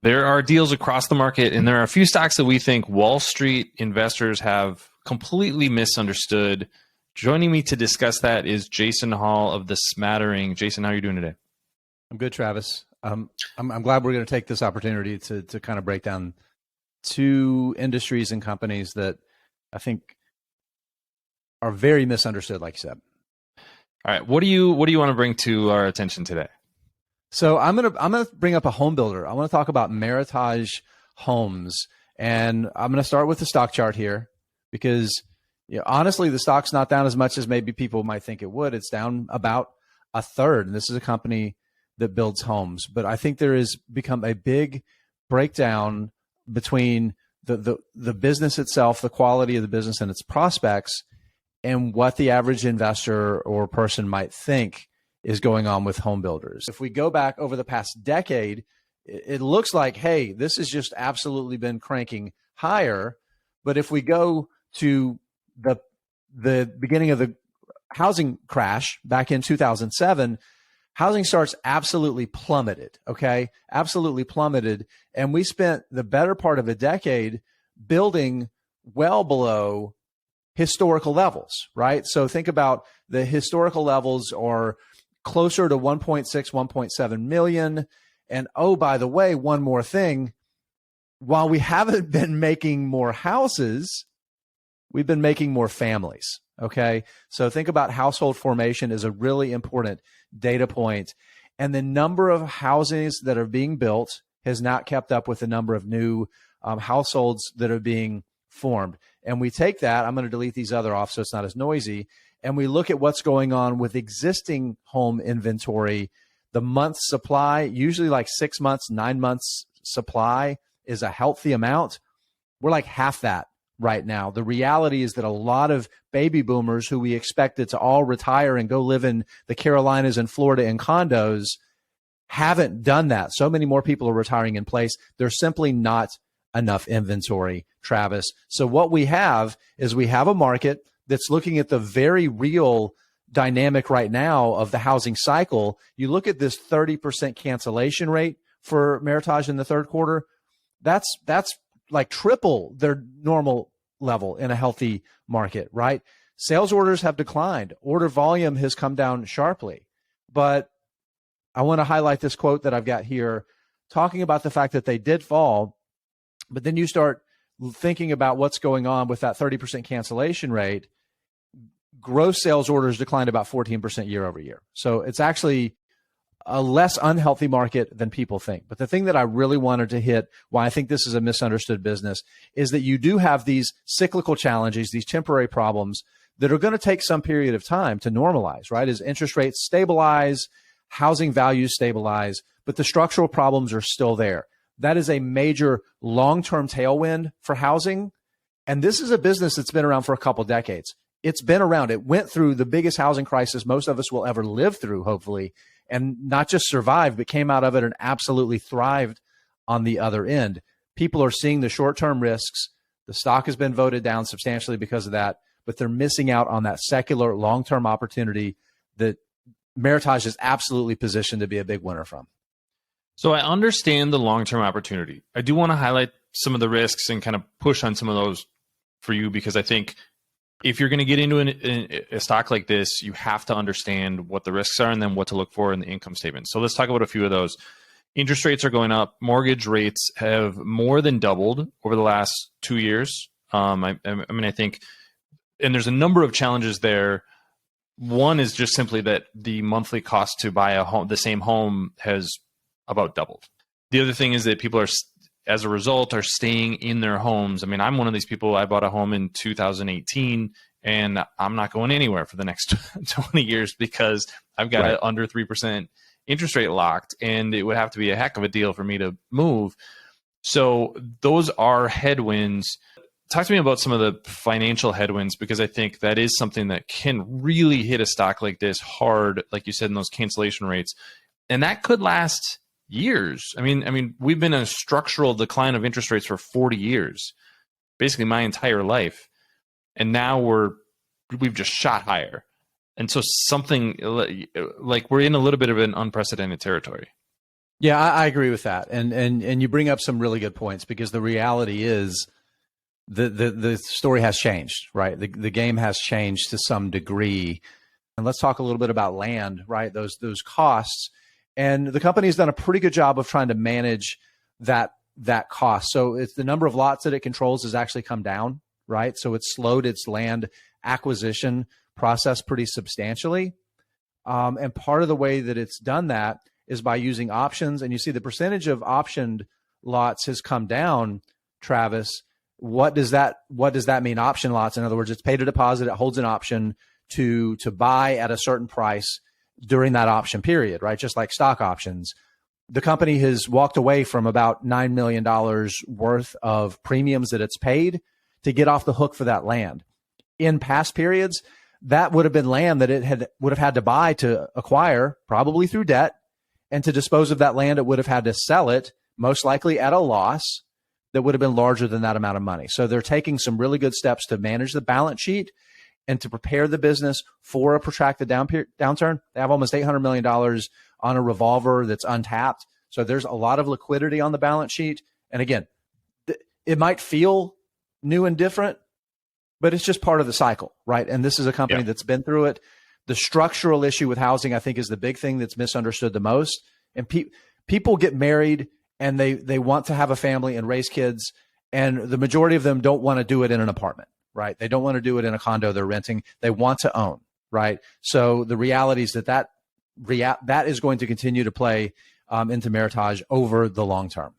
There are deals across the market, and there are a few stocks that we think Wall Street investors have completely misunderstood. Joining me to discuss that is Jason Hall of The Smattering. Jason, how are you doing today? I'm good, Travis. I'm glad we're going to take this opportunity to kind of break down two industries and companies that I think are very misunderstood, like you said. All right, what do you want to bring to our attention today? So I'm gonna bring up a home builder. I want to talk about Meritage Homes, and I'm gonna start with the stock chart here because honestly, the stock's not down as much as maybe people might think it would. It's down about a third, and this is a company that builds homes. But I think there has become a big breakdown between the business itself, the quality of the business and its prospects, and what the average investor or person might think is going on with home builders. If we go back over the past decade, it looks like, hey, this has just absolutely been cranking higher. But if we go to the beginning of the housing crash back in 2007, housing starts absolutely plummeted, okay? Absolutely plummeted. And we spent the better part of a decade building well below historical levels, right? So think about the historical levels are closer to 1.6, 1.7 million. And oh, by the way, one more thing, while we haven't been making more houses, we've been making more families, okay? So think about household formation is a really important data point. And the number of houses that are being built has not kept up with the number of new households that are being formed. And we take that, I'm going to delete these other off so it's not as noisy, and we look at what's going on with existing home inventory. The month's supply, usually like 6 months, 9 months supply is a healthy amount. We're like half that right now. The reality is that a lot of baby boomers who we expected to all retire and go live in the Carolinas and Florida in condos haven't done that. So many more people are retiring in place. There's simply not enough inventory, Travis. So what we have is we have a market that's looking at the very real dynamic right now of the housing cycle. You look at this 30% cancellation rate for Meritage in the third quarter. That's like triple their normal level in a healthy market, right? Sales orders have declined. Order volume has come down sharply. But I want to highlight this quote that I've got here talking about the fact that they did fall, but then you start thinking about what's going on with that 30% cancellation rate. Gross sales orders declined about 14% year over year. So it's actually a less unhealthy market than people think. But the thing that I really wanted to hit, why I think this is a misunderstood business, is that you do have these cyclical challenges, these temporary problems that are going to take some period of time to normalize, right? As interest rates stabilize, housing values stabilize, but the structural problems are still there. That is a major long-term tailwind for housing. And this is a business that's been around for a couple decades. It's been around. It went through the biggest housing crisis most of us will ever live through, hopefully, and not just survived, but came out of it and absolutely thrived on the other end. People are seeing the short-term risks. The stock has been voted down substantially because of that, but they're missing out on that secular long-term opportunity that Meritage is absolutely positioned to be a big winner from. So I understand the long-term opportunity. I do want to highlight some of the risks and kind of push on some of those for you, because I think if you're going to get into a stock like this, you have to understand what the risks are and then what to look for in the income statement. So let's talk about a few of those. Interest rates are going up. Mortgage rates have more than doubled over the last 2 years. I think, and there's a number of challenges there. One is just simply that the monthly cost to buy a home, the same home, has about doubled. The other thing is that people are, as a result, are staying in their homes. I mean, I'm one of these people. I bought a home in 2018, and I'm not going anywhere for the next 20 years because I've got it under 3% interest rate locked, and it would have to be a heck of a deal for me to move. So those are headwinds. Talk to me about some of the financial headwinds, because I think that is something that can really hit a stock like this hard, like you said, in those cancellation rates. And that could last years. I mean, we've been in a structural decline of interest rates for 40 years, basically my entire life. And now we've just shot higher. And so something like we're in a little bit of an unprecedented territory. Yeah, I agree with that. And you bring up some really good points, because the reality is the story has changed, right? The game has changed to some degree. And let's talk a little bit about land, right? Those costs. And the company has done a pretty good job of trying to manage that cost. So it's the number of lots that it controls has actually come down, right? So it's slowed its land acquisition process pretty substantially. And part of the way that it's done that is by using options. And you see the percentage of optioned lots has come down, Travis. What does that mean, option lots? In other words, it's paid a deposit, it holds an option to buy at a certain price during that option period, right? Just like stock options. The company has walked away from about $9 million worth of premiums that it's paid to get off the hook for that land. In past periods, that would have been land that it would have had to buy to acquire, probably through debt, and to dispose of that land, it would have had to sell it, most likely at a loss that would have been larger than that amount of money. So they're taking some really good steps to manage the balance sheet and to prepare the business for a protracted downturn. They have almost $800 million on a revolver that's untapped. So there's a lot of liquidity on the balance sheet. And again, it might feel new and different, but it's just part of the cycle, right? And this is a company that's been through it. The structural issue with housing, I think, is the big thing that's misunderstood the most. And people get married and they want to have a family and raise kids, and the majority of them don't want to do it in an apartment, right? They don't want to do it in a condo they're renting. They want to own, right? So the reality is that is going to continue to play into Meritage over the long term.